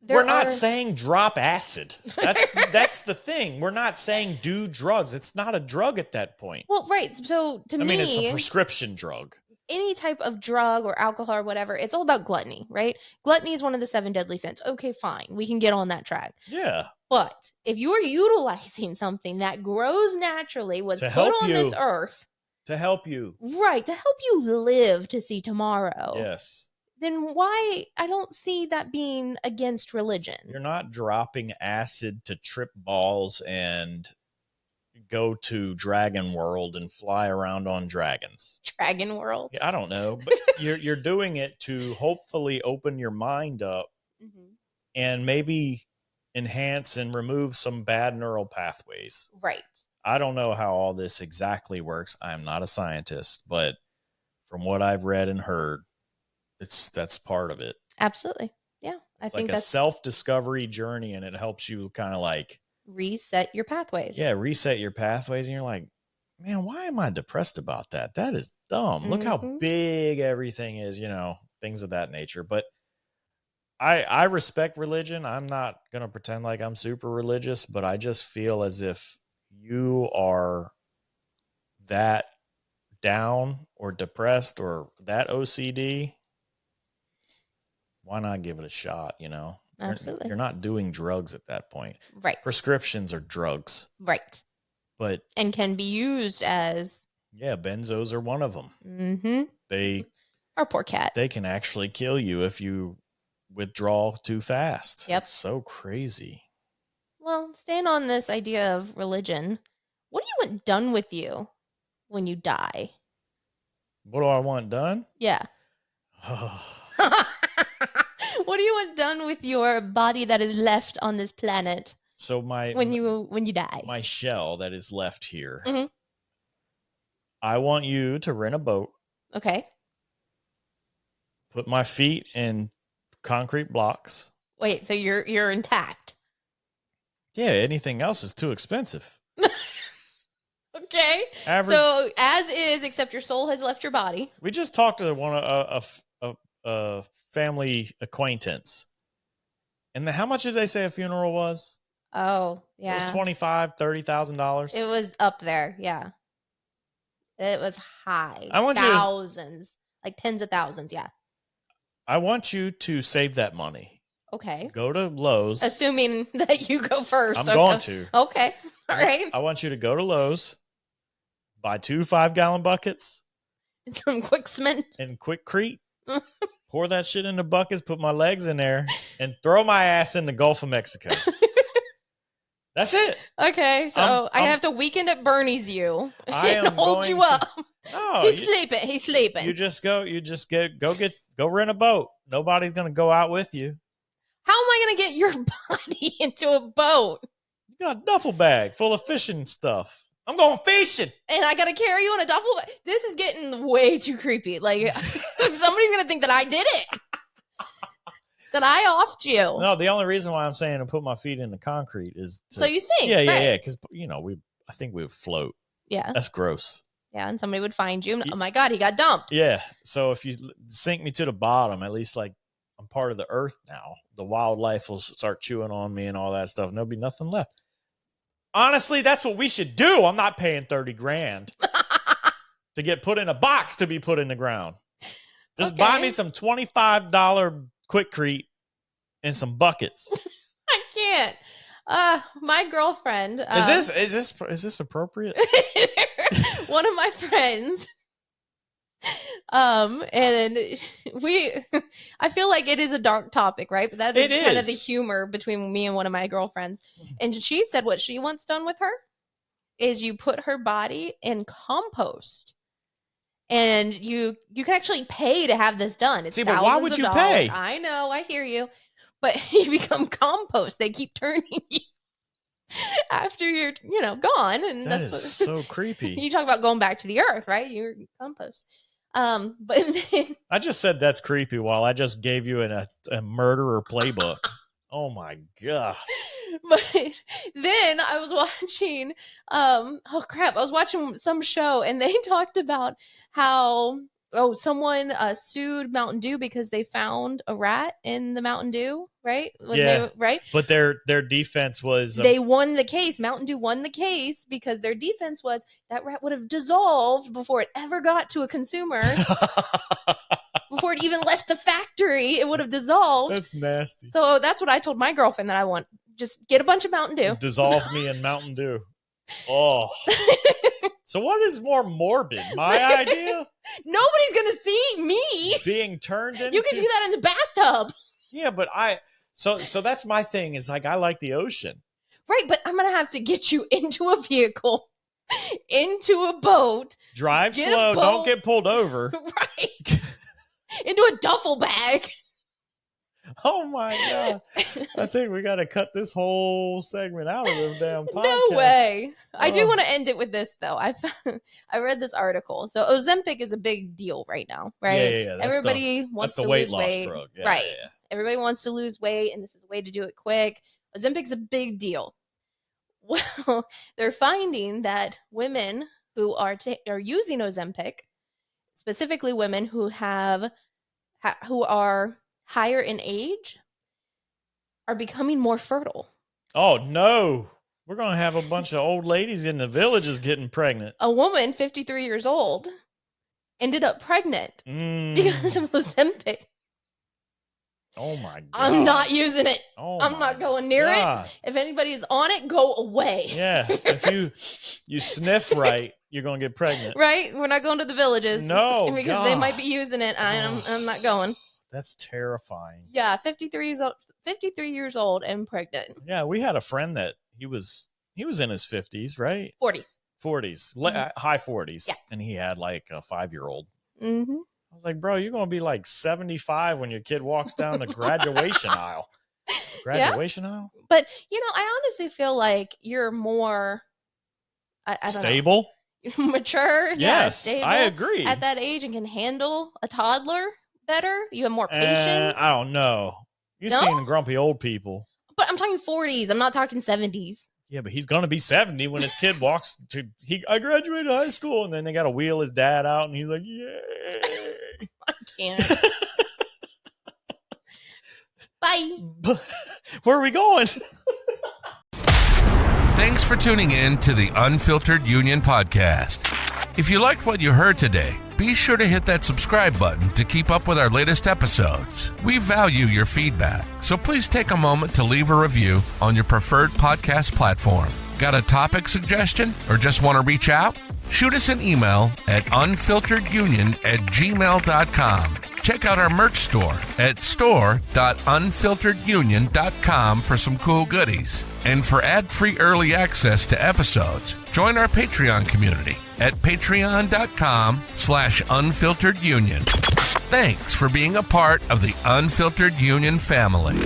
Speaker 3: we're not saying drop acid. That's the thing. We're not saying do drugs. It's not a drug at that point.
Speaker 2: Well, right. So to me,
Speaker 3: I mean, it's a prescription drug.
Speaker 2: Any type of drug or alcohol or whatever, it's all about gluttony, right? Gluttony is one of the 7 deadly sins. Okay, fine. We can get on that track.
Speaker 3: Yeah.
Speaker 2: But if you are utilizing something that grows naturally, was put on this earth.
Speaker 3: To help you.
Speaker 2: Right. To help you live to see tomorrow.
Speaker 3: Yes.
Speaker 2: Then why? I don't see that being against religion.
Speaker 3: You're not dropping acid to trip balls and go to Dragon World and fly around on dragons.
Speaker 2: Dragon World?
Speaker 3: I don't know, but you're doing it to hopefully open your mind up and maybe enhance and remove some bad neural pathways.
Speaker 2: Right.
Speaker 3: I don't know how all this exactly works. I'm not a scientist, but from what I've read and heard, that's part of it.
Speaker 2: Absolutely. Yeah.
Speaker 3: I think that's a self-discovery journey, and it helps you kind of like
Speaker 2: reset your pathways.
Speaker 3: Yeah, reset your pathways, and you're like, man, why am I depressed about that? That is dumb. Look how big everything is, you know, things of that nature. But I respect religion. I'm not going to pretend like I'm super religious, but I just feel as if you are that down or depressed or that OCD, why not give it a shot, you know?
Speaker 2: Absolutely.
Speaker 3: You're not doing drugs at that point.
Speaker 2: Right.
Speaker 3: Prescriptions are drugs.
Speaker 2: Right.
Speaker 3: And
Speaker 2: can be used as...
Speaker 3: Yeah, benzos are one of them.
Speaker 2: Mm-hmm. Our poor cat.
Speaker 3: They can actually kill you if you withdraw too fast.
Speaker 2: Yep.
Speaker 3: It's so crazy.
Speaker 2: Well, staying on this idea of religion, what do you want done with you when you die?
Speaker 3: What do I want done?
Speaker 2: Yeah. What do you want done with your body that is left on this planet?
Speaker 3: So
Speaker 2: when you die,
Speaker 3: my shell that is left here, I want you to rent a boat.
Speaker 2: Okay.
Speaker 3: Put my feet in concrete blocks.
Speaker 2: Wait, so you're intact?
Speaker 3: Yeah, anything else is too expensive.
Speaker 2: Okay. So as is, except your soul has left your body.
Speaker 3: We just talked to a family acquaintance, and how much did they say a funeral was?
Speaker 2: Oh, yeah.
Speaker 3: It was $25,000-$30,000.
Speaker 2: It was up there, yeah. It was high.
Speaker 3: I want
Speaker 2: thousands, like tens of thousands, yeah.
Speaker 3: I want you to save that money.
Speaker 2: Okay.
Speaker 3: Go to Lowe's.
Speaker 2: Assuming that you go first.
Speaker 3: I'm going to.
Speaker 2: Okay. All right.
Speaker 3: I want you to go to Lowe's, buy 2 5-gallon buckets.
Speaker 2: And some quick cement.
Speaker 3: And Quickrete. Pour that shit into buckets, put my legs in there, and throw my ass in the Gulf of Mexico. That's it.
Speaker 2: Okay, so I have to weekend at Bernie's you and hold you up.
Speaker 3: No,
Speaker 2: He's sleeping. He's sleeping.
Speaker 3: You just go rent a boat. Nobody's gonna go out with you.
Speaker 2: How am I gonna get your body into a boat?
Speaker 3: You got a duffel bag full of fishing stuff. I'm going fishing.
Speaker 2: And I gotta carry you in a duffel bag. This is getting way too creepy. Like somebody's gonna think that I did it. That I offed you.
Speaker 3: No, the only reason why I'm saying to put my feet in the concrete is
Speaker 2: so you sink.
Speaker 3: Yeah. Because I think we would float.
Speaker 2: Yeah,
Speaker 3: that's gross.
Speaker 2: Yeah, and somebody would find you. Oh my God, he got dumped.
Speaker 3: Yeah. So if you sink me to the bottom, at least like I'm part of the earth now. The wildlife will start chewing on me and all that stuff. And there'll be nothing left. Honestly, that's what we should do. I'm not paying $30,000 to get put in a box to be put in the ground. Just buy me some $25 Quickrete and some buckets.
Speaker 2: I can't. My girlfriend.
Speaker 3: Is this appropriate?
Speaker 2: One of my friends. And I feel like it is a dark topic, right? But that is kind of the humor between me and one of my girlfriends. And she said what she wants done with her is you put her body in compost. And you can actually pay to have this done. It's
Speaker 3: but why would you pay?
Speaker 2: I know, I hear you. But you become compost. They keep turning you after you're, gone. And
Speaker 3: that is so creepy.
Speaker 2: You talk about going back to the earth, right? You're compost. But then,
Speaker 3: I just said that's creepy while I just gave you a murderer playbook. Oh my gosh.
Speaker 2: But then I was watching, I was watching some show and they talked about how, someone sued Mountain Dew because they found a rat in the Mountain Dew, right? Right.
Speaker 3: But their defense was...
Speaker 2: they won the case. Mountain Dew won the case because their defense was that rat would have dissolved before it ever got to a consumer. Before it even left the factory, it would have dissolved.
Speaker 3: That's nasty.
Speaker 2: So that's what I told my girlfriend that I want. Just get a bunch of Mountain Dew.
Speaker 3: Dissolve me in Mountain Dew. Oh. So what is more morbid? My idea?
Speaker 2: Nobody's going to see me.
Speaker 3: Being turned into...
Speaker 2: You can do that in the bathtub.
Speaker 3: Yeah, but So that's my thing is like I like the ocean.
Speaker 2: Right, but I'm going to have to get you into a vehicle, into a boat.
Speaker 3: Drive slow. Don't get pulled over.
Speaker 2: Right. Into a duffel bag.
Speaker 3: Oh my God. I think we got to cut this whole segment out of the damn podcast.
Speaker 2: No way. I do want to end it with this though. I read this article. So Ozempic is a big deal right now, right?
Speaker 3: Yeah.
Speaker 2: Everybody wants to lose weight.
Speaker 3: Drug. Yeah,
Speaker 2: right.
Speaker 3: Yeah.
Speaker 2: Everybody wants to lose weight and this is a way to do it quick. Ozempic's a big deal. Well, they're finding that women who are using Ozempic, specifically women who are higher in age, are becoming more fertile.
Speaker 3: Oh no, we're gonna have a bunch of old ladies in the villages getting pregnant.
Speaker 2: A woman 53 years old ended up pregnant because of Ozempic.
Speaker 3: Oh my God.
Speaker 2: I'm not using it.
Speaker 3: Oh,
Speaker 2: I'm not going near it. If anybody is on it, go away.
Speaker 3: Yeah. If you sniff right, you're going to get pregnant.
Speaker 2: Right? We're not going to the villages.
Speaker 3: No.
Speaker 2: Because they might be using it. I'm not going.
Speaker 3: That's terrifying.
Speaker 2: Yeah. 53 years old and pregnant.
Speaker 3: Yeah. We had a friend that he was in his 50s, right?
Speaker 2: 40s.
Speaker 3: High 40s.
Speaker 2: Yeah.
Speaker 3: And he had like a 5-year-old.
Speaker 2: Mm-hmm.
Speaker 3: I was like, bro, you're going to be like 75 when your kid walks down the graduation aisle. Graduation aisle?
Speaker 2: But, I honestly feel like you're more I don't
Speaker 3: stable?
Speaker 2: Know. Mature.
Speaker 3: Yes,
Speaker 2: stable
Speaker 3: I agree.
Speaker 2: at that age and can handle a toddler better. You have more patience.
Speaker 3: I don't know. You've seen grumpy old people.
Speaker 2: But I'm talking 40s. I'm not talking 70s.
Speaker 3: Yeah, but he's going to be 70 when his kid walks to... I graduated high school, and then they got to wheel his dad out, and he's like, yay.
Speaker 2: I can't. Bye.
Speaker 1: Where are we going? Thanks for tuning in to the Unfiltered Union podcast. If you liked what you heard today, be sure to hit that subscribe button to keep up with our latest episodes. We value your feedback, so please take a moment to leave a review on your preferred podcast platform. Got a topic suggestion or just want to reach out? Shoot us an email at unfilteredunion@gmail.com. Check out our merch store at store.unfilteredunion.com for some cool goodies. And for ad-free early access to episodes, join our Patreon community at patreon.com/unfilteredunion. Thanks for being a part of the Unfiltered Union family.